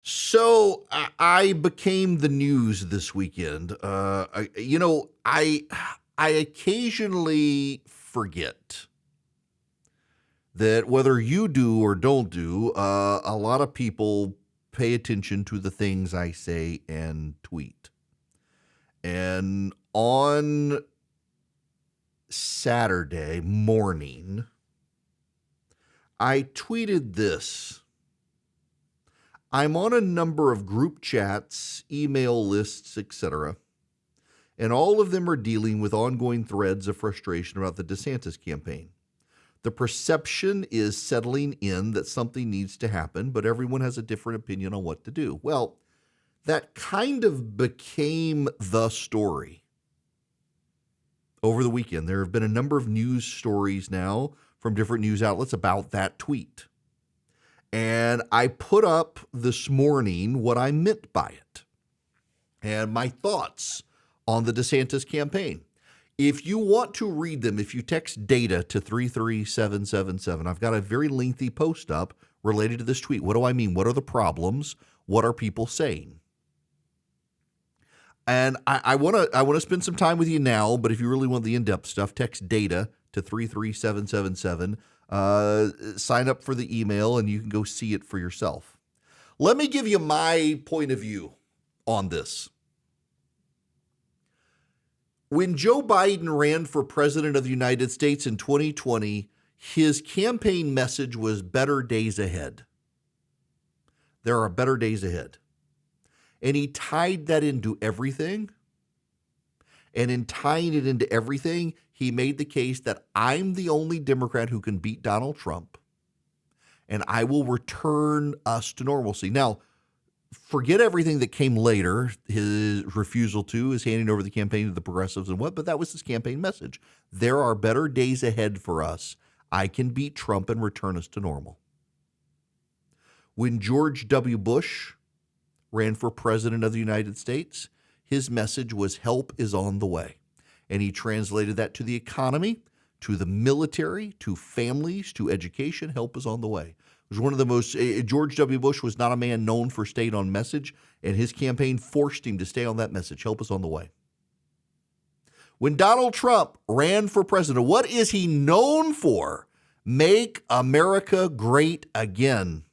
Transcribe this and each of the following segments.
So I became the news this weekend. I occasionally forget that whether you do or don't do, a lot of people pay attention to the things I say and tweet. And on Saturday morning, I tweeted this. I'm on a number of group chats, email lists, etc., and all of them are dealing with ongoing threads of frustration about the DeSantis campaign. The perception is settling in that something needs to happen, but everyone has a different opinion on what to do. Well, that kind of became the story over the weekend. There have been a number of news stories now from different news outlets about that tweet. And I put up this morning what I meant by it and my thoughts on the DeSantis campaign. If you want to read them, if you text data to 33777, I've got a very lengthy post up related to this tweet. What do I mean? What are the problems? What are people saying? And I want to spend some time with you now, but if you really want the in-depth stuff, text data to 33777. Sign up for the email and you can go see it for yourself. Let me give you my point of view on this. When Joe Biden ran for president of the United States in 2020, his campaign message was better days ahead. There are better days ahead. And he tied that into everything. And in tying it into everything, he made the case that I'm the only Democrat who can beat Donald Trump, and I will return us to normalcy. Now, forget everything that came later, his refusal to, his handing over the campaign to the progressives and what, but that was his campaign message. There are better days ahead for us. I can beat Trump and return us to normal. When George W. Bush ran for president of the United States, his message was help is on the way. And he translated that to the economy, to the military, to families, to education. Help is on the way. It was one of the most, George W. Bush was not a man known for staying on message, and his campaign forced him to stay on that message. Help is on the way. When Donald Trump ran for president, what is he known for? Make America great again.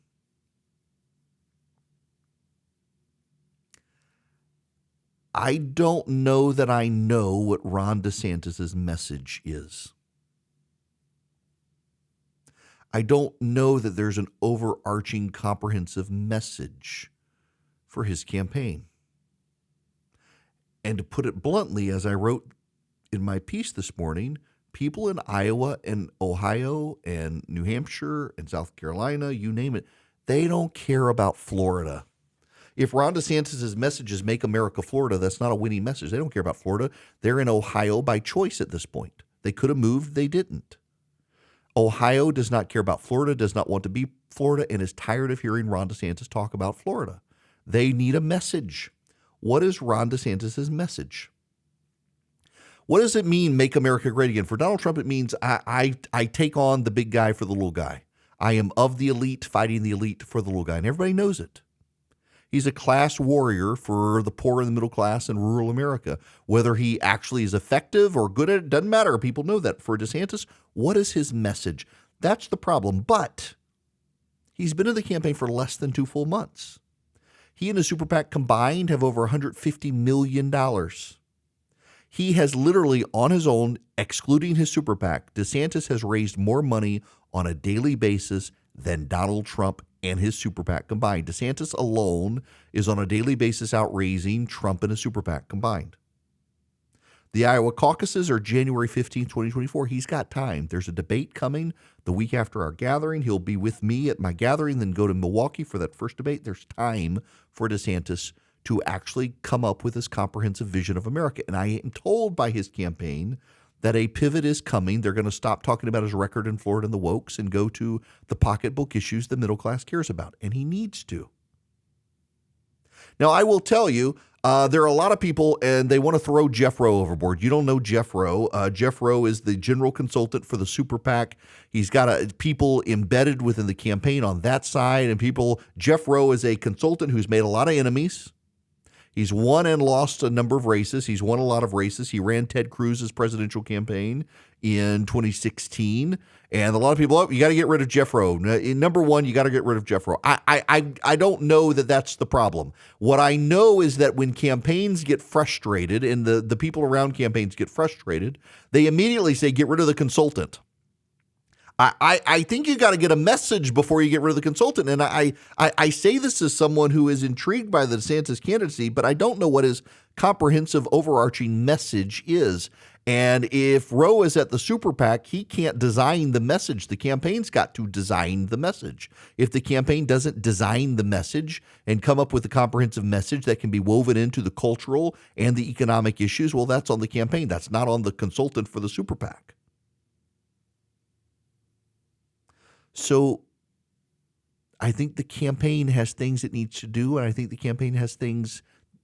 I don't know that I know what Ron DeSantis' message is. I don't know that there's an overarching comprehensive message for his campaign. And to put it bluntly, as I wrote in my piece this morning, people in Iowa and Ohio and New Hampshire and South Carolina, you name it, they don't care about Florida. If Ron DeSantis' message is make America Florida, that's not a winning message. They don't care about Florida. They're in Ohio by choice at this point. They could have moved. They didn't. Ohio does not care about Florida, does not want to be Florida, and is tired of hearing Ron DeSantis talk about Florida. They need a message. What is Ron DeSantis' message? What does it mean, make America great again? For Donald Trump, it means I take on the big guy for the little guy. I am of the elite, fighting the elite for the little guy, and everybody knows it. He's a class warrior for the poor and the middle class in rural America. Whether he actually is effective or good at it, doesn't matter. People know that. For DeSantis, what is his message? That's the problem. But he's been in the campaign for less than 2 full months. He and his super PAC combined have over $150 million. He has literally on his own, excluding his super PAC, DeSantis has raised more money on a daily basis than Donald Trump and his super PAC combined. DeSantis alone is on a daily basis outraising Trump and his super PAC combined. The Iowa caucuses are January 15, 2024. He's got time. There's a debate coming the week after our gathering. He'll be with me at my gathering, then go to Milwaukee for that first debate. There's time for DeSantis to actually come up with his comprehensive vision of America. And I am told by his campaign that a pivot is coming. They're going to stop talking about his record in Florida and the wokes and go to the pocketbook issues the middle class cares about. And he needs to. Now, I will tell you, There are a lot of people, and they want to throw Jeff Rowe overboard. You don't know Jeff Rowe. Jeff Rowe is the general consultant for the super PAC. He's got people embedded within the campaign on that side, and people. Jeff Rowe is a consultant who's made a lot of enemies. He's won and lost a number of races. He's won a lot of races. He ran Ted Cruz's presidential campaign in 2016. And a lot of people, you got to get rid of Jeff Rowe. Number one, you got to get rid of Jeff Rowe. I don't know that that's the problem. What I know is that when campaigns get frustrated and the people around campaigns get frustrated, they immediately say, get rid of the consultant. I think you got to get a message before you get rid of the consultant. And I say this as someone who is intrigued by the DeSantis candidacy, but I don't know what his comprehensive overarching message is. And if Rowe is at the super PAC, he can't design the message. The campaign's got to design the message. If the campaign doesn't design the message and come up with a comprehensive message that can be woven into the cultural and the economic issues, well, that's on the campaign. That's not on the consultant for the super PAC. So I think the campaign has things it needs to do, and I think the campaign has things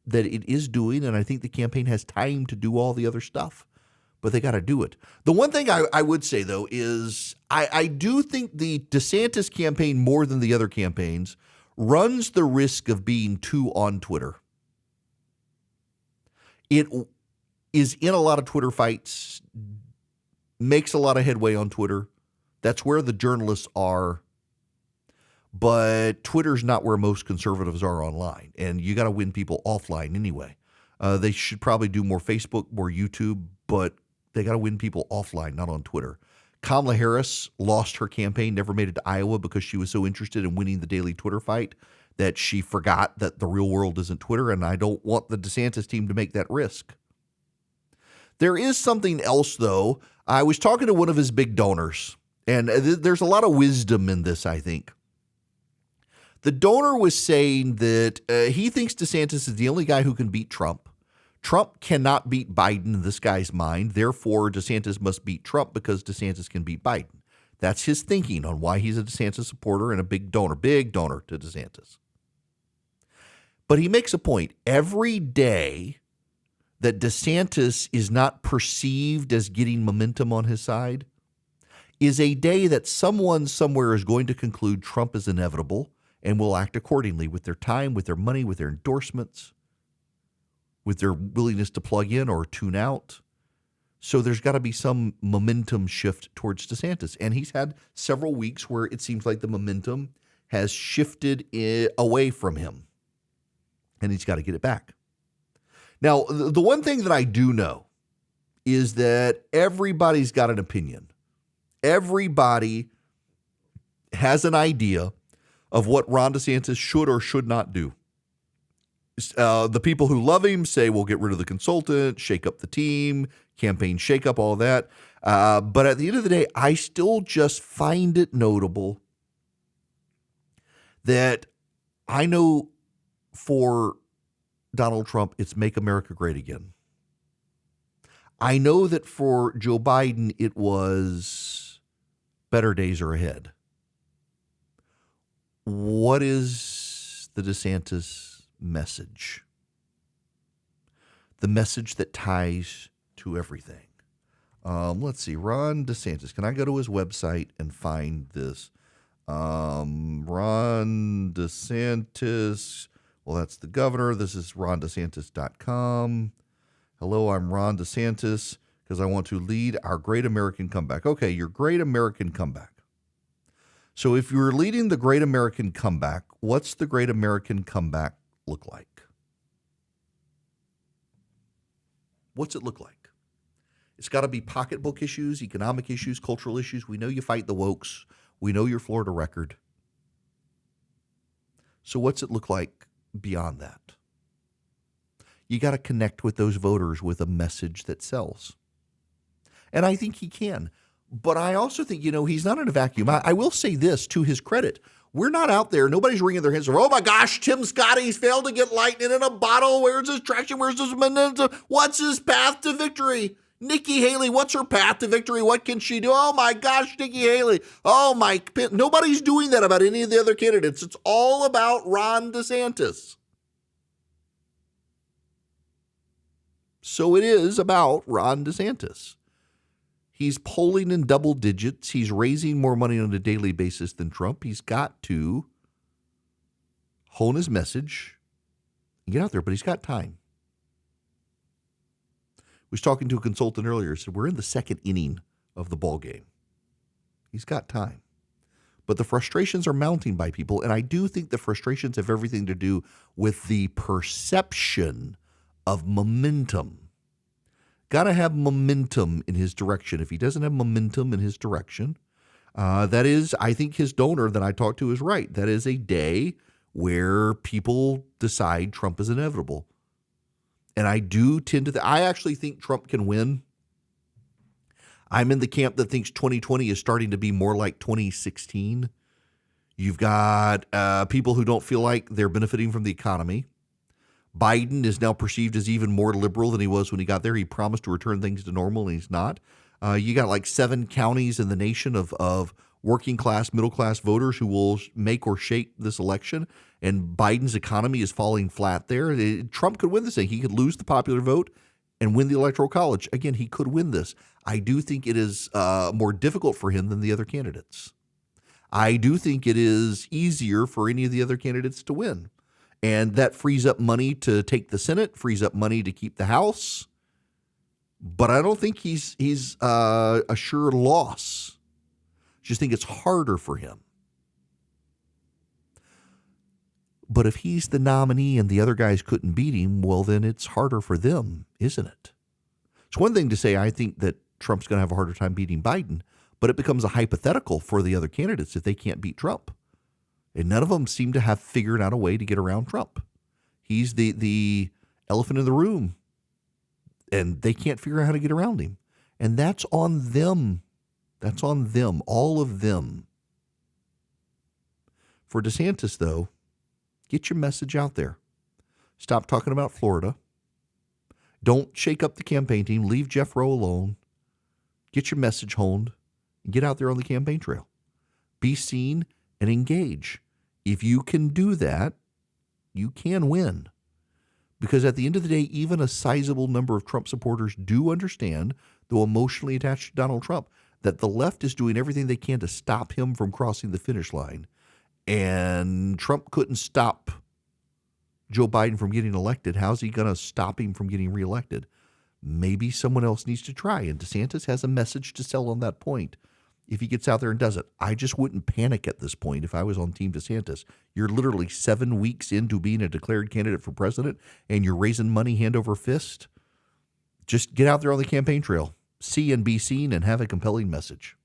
that it is doing, and I think the campaign has time to do all the other stuff, but they got to do it. The one thing I would say, though, is I do think the DeSantis campaign, more than the other campaigns, runs the risk of being too on Twitter. It is in a lot of Twitter fights, makes a lot of headway on Twitter. That's where the journalists are, but Twitter's not where most conservatives are online, and you got to win people offline anyway. They should probably do more Facebook, more YouTube, but they got to win people offline, not on Twitter. Kamala Harris lost her campaign, never made it to Iowa because she was so interested in winning the daily Twitter fight that she forgot that the real world isn't Twitter, and I don't want the DeSantis team to make that risk. There is something else, though. I was talking to one of his big donors. And there's a lot of wisdom in this, I think. The donor was saying that he thinks DeSantis is the only guy who can beat Trump. Trump cannot beat Biden in this guy's mind. Therefore, DeSantis must beat Trump because DeSantis can beat Biden. That's his thinking on why he's a DeSantis supporter and a big donor to DeSantis. But he makes a point. Every day that DeSantis is not perceived as getting momentum on his side is a day that someone somewhere is going to conclude Trump is inevitable and will act accordingly with their time, with their money, with their endorsements, with their willingness to plug in or tune out. So there's got to be some momentum shift towards DeSantis. And he's had several weeks where it seems like the momentum has shifted away from him. And he's got to get it back. Now, the one thing that I do know is that everybody's got an opinion. Everybody has an idea of what Ron DeSantis should or should not do. The people who love him say, we'll get rid of the consultant, shake up the team, campaign shake up, all that. But at the end of the day, I still just find it notable that I know for Donald Trump, it's make America great again. I know that for Joe Biden, it was better days are ahead. What is the DeSantis message? The message that ties to everything. Let's see. Ron DeSantis. Can I go to his website and find this? Ron DeSantis. Well, that's the governor. This is rondesantis.com. Hello, I'm Ron DeSantis because I want to lead our great American comeback. Okay, your great American comeback. So if you're leading the great American comeback, what's the great American comeback look like? What's it look like? It's got to be pocketbook issues, economic issues, cultural issues. We know you fight the wokes. We know your Florida record. So what's it look like beyond that? You got to connect with those voters with a message that sells. And I think he can. But I also think, he's not in a vacuum. I will say this to his credit. We're not out there. Nobody's wringing their hands. Oh, my gosh, Tim Scotty's failed to get lightning in a bottle. Where's his traction? Where's his momentum? What's his path to victory? Nikki Haley, what's her path to victory? What can she do? Oh, my gosh, Nikki Haley. Oh, my. Nobody's doing that about any of the other candidates. It's all about Ron DeSantis. So it is about Ron DeSantis. He's polling in double digits. He's raising more money on a daily basis than Trump. He's got to hone his message and get out there, but he's got time. I was talking to a consultant earlier. Said we're in the second inning of the ball game. He's got time. But the frustrations are mounting by people, and I do think the frustrations have everything to do with the perception of momentum. Got to have momentum in his direction. If he doesn't have momentum in his direction, that is, I think his donor that I talked to is right. That is a day where people decide Trump is inevitable. And I do tend to, I actually think Trump can win. I'm in the camp that thinks 2020 is starting to be more like 2016. You've got people who don't feel like they're benefiting from the economy. Biden is now perceived as even more liberal than he was when he got there. He promised to return things to normal, and he's not. You got like 7 counties in the nation of working class, middle class voters who will make or shake this election, and Biden's economy is falling flat there. Trump could win this thing. He could lose the popular vote and win the Electoral College. Again, he could win this. I do think it is more difficult for him than the other candidates. I do think it is easier for any of the other candidates to win. And that frees up money to take the Senate, frees up money to keep the House. But I don't think he's a sure loss. Just think it's harder for him. But if he's the nominee and the other guys couldn't beat him, well, then it's harder for them, isn't it? It's one thing to say I think that Trump's going to have a harder time beating Biden, but it becomes a hypothetical for the other candidates if they can't beat Trump. And none of them seem to have figured out a way to get around Trump. He's the elephant in the room, and they can't figure out how to get around him. And that's on them. That's on them, all of them. For DeSantis, though, get your message out there. Stop talking about Florida. Don't shake up the campaign team. Leave Jeff Rowe alone. Get your message honed. And get out there on the campaign trail. Be seen and engage. If you can do that, you can win. Because at the end of the day, even a sizable number of Trump supporters do understand, though emotionally attached to Donald Trump, that the left is doing everything they can to stop him from crossing the finish line. And Trump couldn't stop Joe Biden from getting elected. How's he going to stop him from getting reelected? Maybe someone else needs to try. And DeSantis has a message to sell on that point if he gets out there and does it. I just wouldn't panic at this point if I was on Team DeSantis. You're literally 7 weeks into being a declared candidate for president, and you're raising money hand over fist. Just get out there on the campaign trail. See and be seen and have a compelling message.